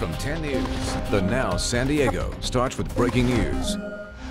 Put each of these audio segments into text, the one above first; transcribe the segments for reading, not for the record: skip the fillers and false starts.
from 10 News. The Now San Diego starts with breaking news.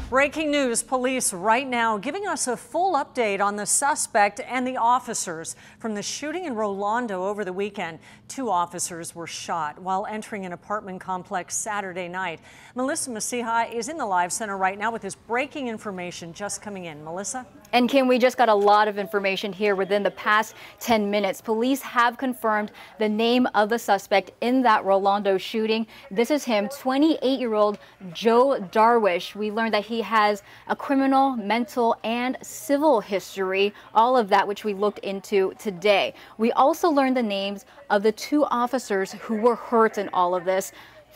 Breaking news, police right now giving us a full update on the suspect and the officers from the shooting in Rolando over the weekend. 2 officers were shot while entering an apartment complex Saturday night. Melissa Masiha is in the live center right now with this breaking information just coming in. Melissa? And Kim, we just got a lot of information here within the past 10 minutes. Police have confirmed the name of the suspect in that Rolando shooting. This is him, 28-year-old Joe Darwish. We learned that he has a criminal, mental, and civil history, all of that which we looked into today. We also learned the names of the 2 officers who were hurt in all of this.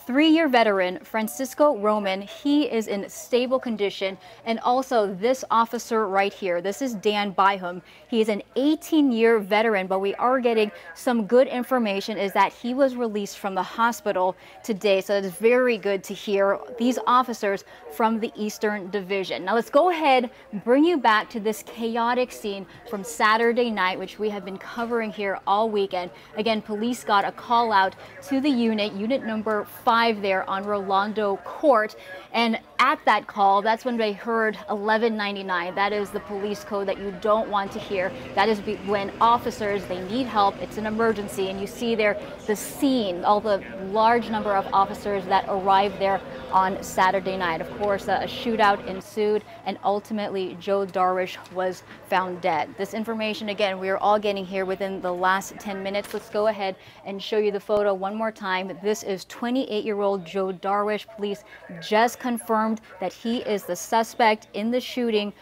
3-year veteran Francisco Roman, he is in stable condition, and also this officer right here, this is Dan Byham. He is an 18-year veteran, but we are getting some good information is that he was released from the hospital today, so it's very good to hear these officers from the Eastern Division. Now let's go ahead and bring you back to this chaotic scene from Saturday night, which we have been covering here all weekend. Again, police got a call out to the unit number 5 there on Rolando Court, and at that call, that's when they heard 1199. That is the police code that you don't want to hear. That is when officers, they need help, it's an emergency, and you see there the scene, all the large number of officers that arrived there on Saturday night. Of course, a shootout ensued, and ultimately Joe Darwish was found dead. This information, again, we are all getting here within the last 10 minutes. Let's go ahead and show you the photo one more time. This is 28-year-old Joe Darwish. Police just confirmed that he is the suspect in the shooting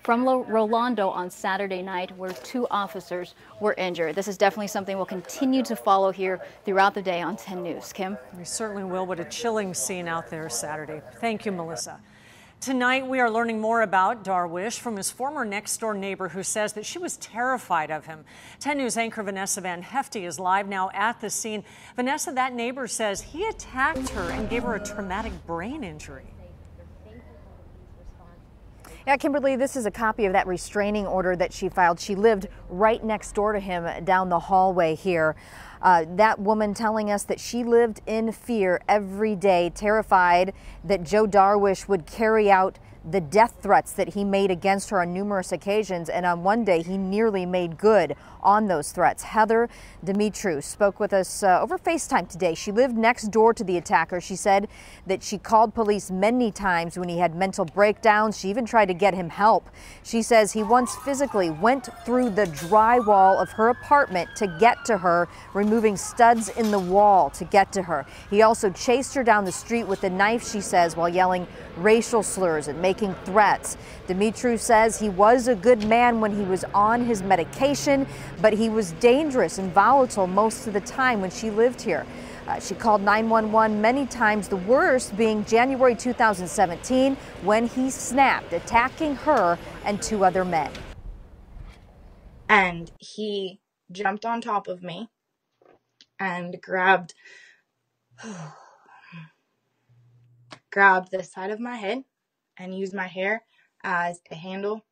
from Rolando on Saturday night, where 2 officers were injured. This is definitely something we'll continue to follow here throughout the day on 10 News. Kim? We certainly will. What a chilling scene out there Saturday. Thank you, Melissa. Tonight, we are learning more about Darwish from his former next-door neighbor who says that she was terrified of him. 10 News anchor Vanessa Van Hefty is live now at the scene. Vanessa, that neighbor says he attacked her and gave her a traumatic brain injury. Yeah, Kimberly, this is a copy of that restraining order that she filed. She lived right next door to him down the hallway here. That woman telling us that she lived in fear every day, terrified that Joe Darwish would carry out the death threats that he made against her on numerous occasions, and on one day he nearly made good on those threats. Heather Dimitru spoke with us over FaceTime today. She lived next door to the attacker. She said that she called police many times when he had mental breakdowns. She even tried to get him help. She says he once physically went through the drywall of her apartment to get to her, removing studs in the wall to get to her. He also chased her down the street with a knife, she says, while yelling racial slurs and making threats. Dimitru says he was a good man when he was on his medication, but he was dangerous and volatile most of the time when she lived here. She called 911 many times, the worst being January 2017 when he snapped, attacking her and 2 other men. And he jumped on top of me and grabbed the side of my head and used my hair as a handle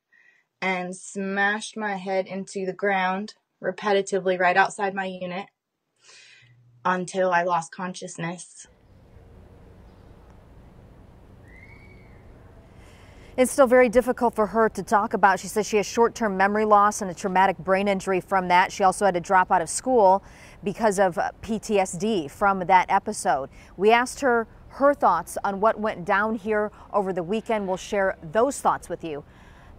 and smashed my head into the ground repetitively right outside my unit until I lost consciousness. It's still very difficult for her to talk about. She says she has short-term memory loss and a traumatic brain injury from that. She also had to drop out of school because of PTSD from that episode. We asked her thoughts on what went down here over the weekend. We'll share those thoughts with you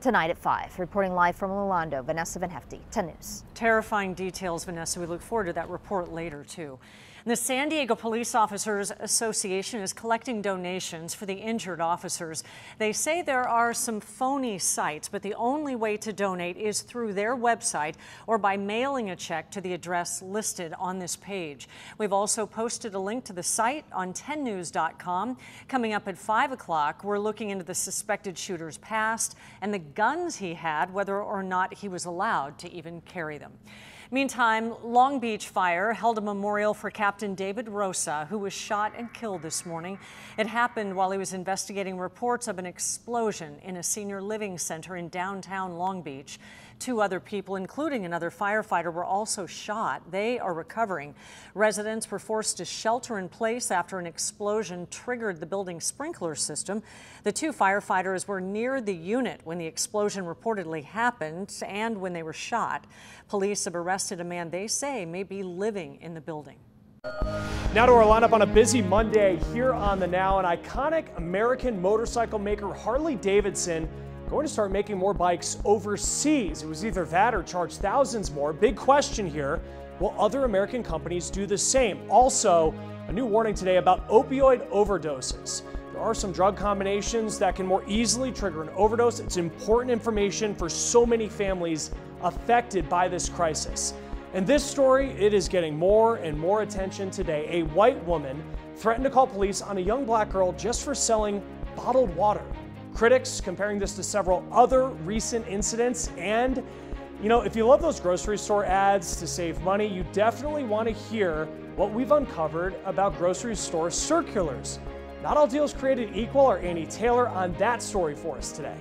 tonight at 5. Reporting live from Rolando, Vanessa Van Hefty, 10 News. Terrifying details, Vanessa. We look forward to that report later, too. The San Diego Police Officers Association is collecting donations for the injured officers. They say there are some phony sites, but the only way to donate is through their website or by mailing a check to the address listed on this page. We've also posted a link to the site on 10news.com. Coming up at 5 o'clock, we're looking into the suspected shooter's past and the guns he had, whether or not he was allowed to even carry them. Meantime, Long Beach Fire held a memorial for Captain David Rosa, who was shot and killed this morning. It happened while he was investigating reports of an explosion in a senior living center in downtown Long Beach. 2 other people, including another firefighter, were also shot. They are recovering. Residents were forced to shelter in place after an explosion triggered the building's sprinkler system. The 2 firefighters were near the unit when the explosion reportedly happened and when they were shot. Police have arrested a man they say may be living in the building. Now to our lineup on a busy Monday here on The Now. An iconic American motorcycle maker, Harley Davidson, going to start making more bikes overseas. It was either that or charge thousands more. Big question here, will other American companies do the same? Also, a new warning today about opioid overdoses. There are some drug combinations that can more easily trigger an overdose. It's important information for so many families affected by this crisis. In this story, it is getting more and more attention today. A white woman threatened to call police on a young black girl just for selling bottled water. Critics comparing this to several other recent incidents. And, you know, if you love those grocery store ads to save money, you definitely want to hear what we've uncovered about grocery store circulars. Not all deals created equal. Our Annie Taylor on that story for us today.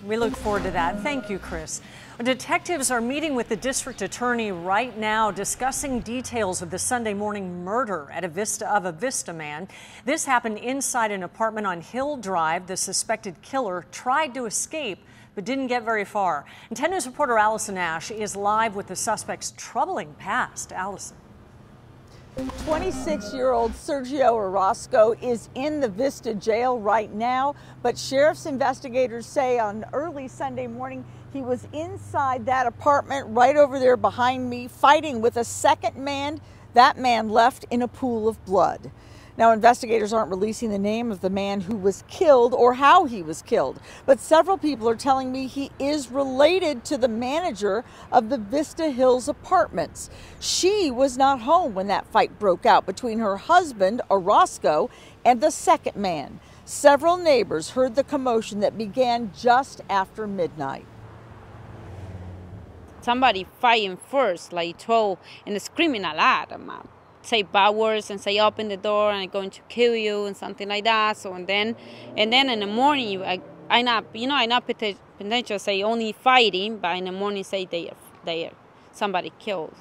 We look forward to that. Thank you, Chris. Detectives are meeting with the district attorney right now, discussing details of the Sunday morning murder at a Vista man. This happened inside an apartment on Hill Drive. The suspected killer tried to escape, but didn't get very far. And 10 News reporter Allison Ash is live with the suspect's troubling past. Allison. 26-year-old Sergio Orozco is in the Vista jail right now, but sheriff's investigators say on early Sunday morning he was inside that apartment right over there behind me, fighting with a second man. That man left in a pool of blood. Now, investigators aren't releasing the name of the man who was killed or how he was killed, but several people are telling me he is related to the manager of the Vista Hills apartments. She was not home when that fight broke out between her husband, Orozco, and the second man. Several neighbors heard the commotion that began just after midnight. Somebody fighting first, like told and screaming a lot, say bad words and say open the door and I'm going to kill you and something like that. So and then in the morning I not potential say only fighting, but in the morning say they are somebody killed.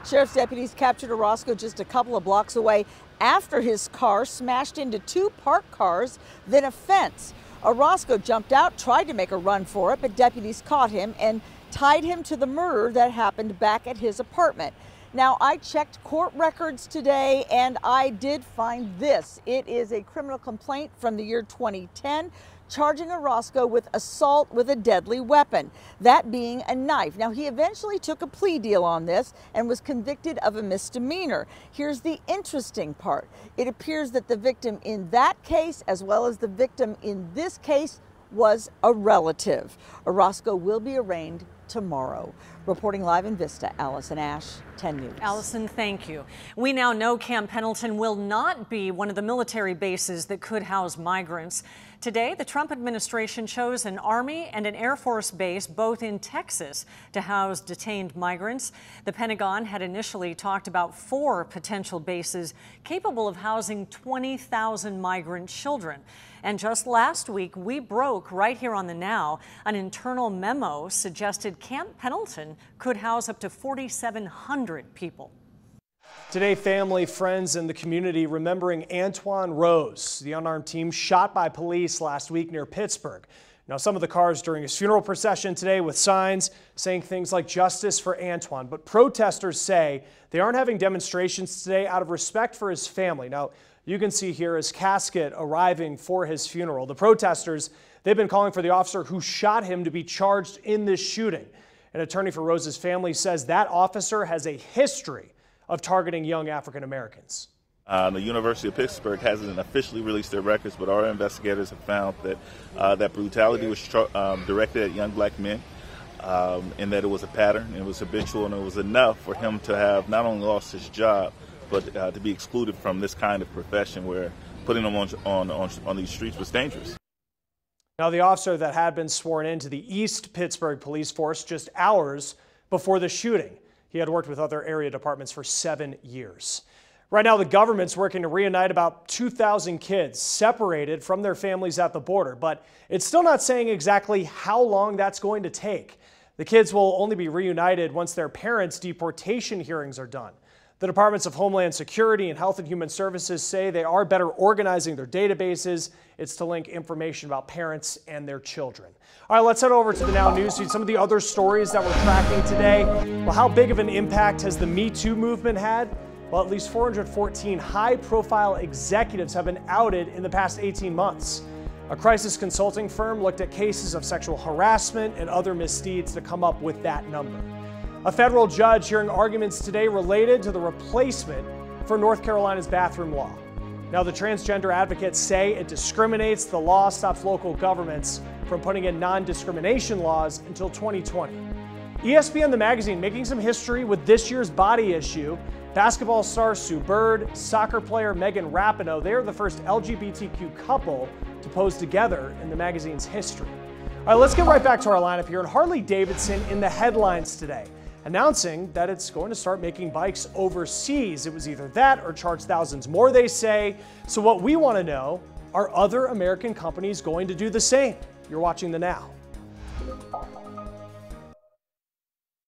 Sheriff's deputies captured Orozco just a couple of blocks away after his car smashed into 2 parked cars, then a fence. Orozco jumped out, tried to make a run for it, but deputies caught him and tied him to the murder that happened back at his apartment. Now, I checked court records today and I did find this. It is a criminal complaint from the year 2010 charging Orozco with assault with a deadly weapon, that being a knife. Now, he eventually took a plea deal on this and was convicted of a misdemeanor. Here's the interesting part. It appears that the victim in that case, as well as the victim in this case, was a relative. Orozco will be arraigned tomorrow. Reporting live in Vista, Allison Ash, 10 News. Allison, thank you. We now know Camp Pendleton will not be one of the military bases that could house migrants. Today, the Trump administration chose an Army and an Air Force base, both in Texas, to house detained migrants. The Pentagon had initially talked about 4 potential bases capable of housing 20,000 migrant children. And just last week, we broke right here on The Now, an internal memo suggested Camp Pendleton could house up to 4,700 people. Today, family, friends, and the community remembering Antwon Rose, the unarmed teen shot by police last week near Pittsburgh. Now, some of the cars during his funeral procession today with signs saying things like justice for Antwon, but protesters say they aren't having demonstrations today out of respect for his family. Now, you can see here his casket arriving for his funeral. The protesters, they've been calling for the officer who shot him to be charged in this shooting. An attorney for Rose's family says that officer has a history of targeting young African Americans. The University of Pittsburgh hasn't officially released their records, but our investigators have found that that brutality was directed at young black men, and that it was a pattern, it was habitual, and it was enough for him to have not only lost his job, but to be excluded from this kind of profession where putting him on these streets was dangerous. Now, the officer that had been sworn into the East Pittsburgh Police Force just hours before the shooting. He had worked with other area departments for 7 years. Right now, the government's working to reunite about 2,000 kids separated from their families at the border, but it's still not saying exactly how long that's going to take. The kids will only be reunited once their parents' deportation hearings are done. The Departments of Homeland Security and Health and Human Services say they are better organizing their databases. It's to link information about parents and their children. All right, let's head over to the Now News Feed. Some of the other stories that we're tracking today. Well, how big of an impact has the Me Too movement had? Well, at least 414 high-profile executives have been outed in the past 18 months. A crisis consulting firm looked at cases of sexual harassment and other misdeeds to come up with that number. A federal judge hearing arguments today related to the replacement for North Carolina's bathroom law. Now, the transgender advocates say it discriminates. The law stops local governments from putting in non-discrimination laws until 2020. ESPN The Magazine making some history with this year's body issue. Basketball star Sue Bird, soccer player Megan Rapinoe, they are the first LGBTQ couple to pose together in the magazine's history. All right, let's get right back to our lineup here. And Harley-Davidson in the headlines today, announcing that it's going to start making bikes overseas. It was either that or charge thousands more, they say. So what we want to know, are other American companies going to do the same? You're watching The Now.